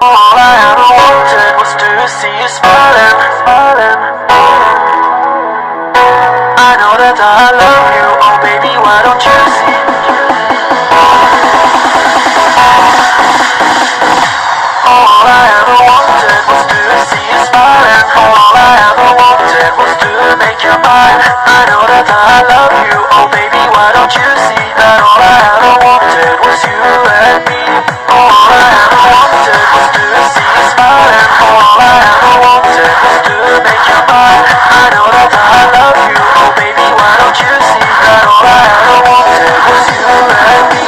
All I ever wanted was to see you smiling, smiling. I know that I love you, oh baby, why don't you see? All I ever wanted was to see you smiling. All I ever wanted was to make you mine. I know that I love you, oh baby, why don't you see that all I ever wanted was you and me? All I ever wanted was to see you smiling. All I ever wanted was to make you mine. I know that I love you, oh baby, why don't you see that all I ever wanted was you and me?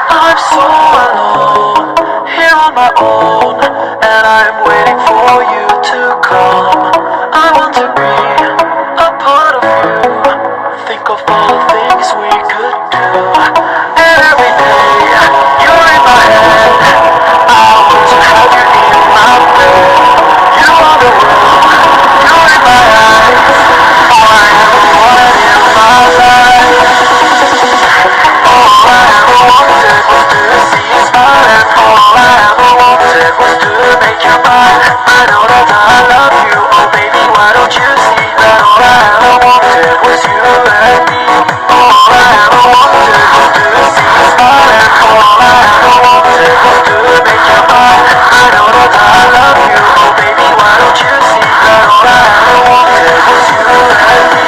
I'm so alone, here on my own, and I'm waiting for you to come. I want to be a part of you, think of all the things we could do. And every day, you're in my head, I want to have you in my bed. You are the world, you're in my eyes, all I ever wanted in my life. All I ever wanted was to see you smiling. All I ever wanted was to make you mine. I know that I love you, oh baby, why don't you see that all I ever wanted was you and me? All I ever wanted was to see you smiling. All I ever wanted was to make you mine. I know that I love you, oh baby, why don't you see that all I ever wanted was you and me?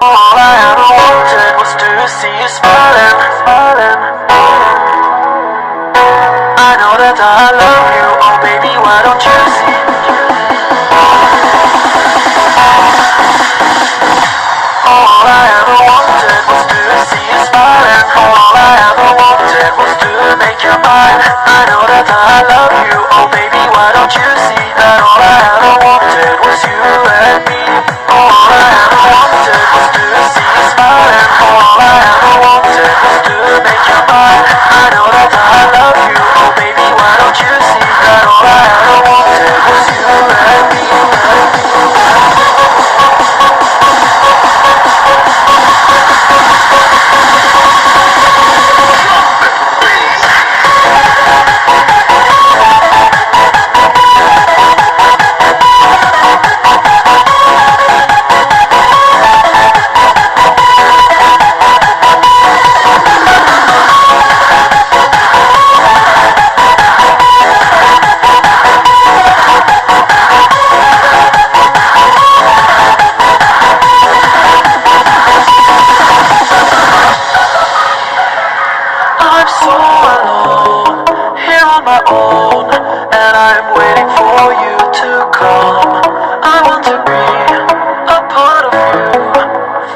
All I ever wanted was to see you smiling, smiling. I know that I love you, oh baby, why don't you see? All I ever wanted was to see you smiling. All I ever wanted was to make you mine. I know that I love you, oh baby, why don't you see that all I ever wanted was you and me? All I ever wanted was to see you smiling. All I ever wanted was to make you mine. I know that I love you, oh baby, why don't you see that all I ever wanted was you and me? I'm so alone, here on my own, and I'm waiting for you to come. I want to be a part of you,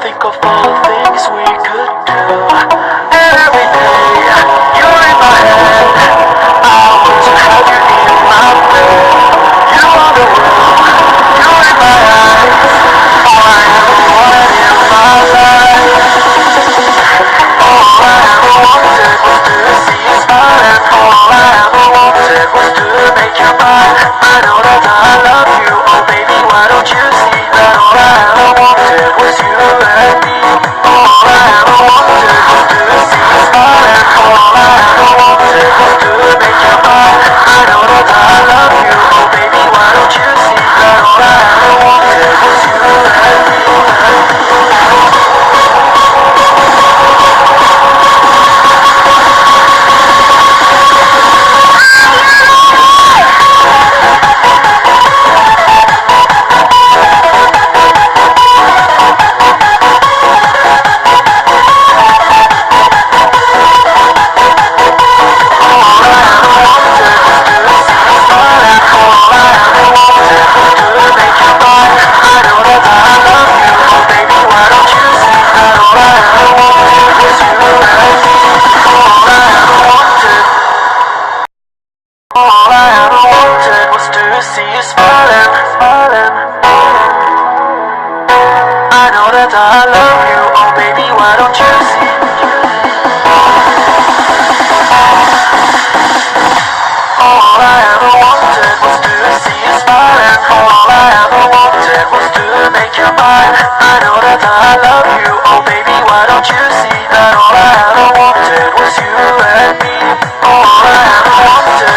think of all the things we could do. And every day, you're in my head, I want to have you in my bed. You are the world, you're in my eyes, all I ever wanted in my life. All I ever wanted was to see you smiling. All I ever wanted was to make you mine. I know that I love you, oh baby, why don't you see that all I ever wanted was you and me? All I ever wanted was to see you smiling. All I ever wanted was to make you mine. I All I ever wanted was to see you smiling, smiling. I know that I love you, oh baby, why don't you see? All I ever wanted was to see you smiling. All I ever wanted was to make you mine. I know that I love you, oh baby, why don't you see that all I ever wanted was you and me. All I ever wanted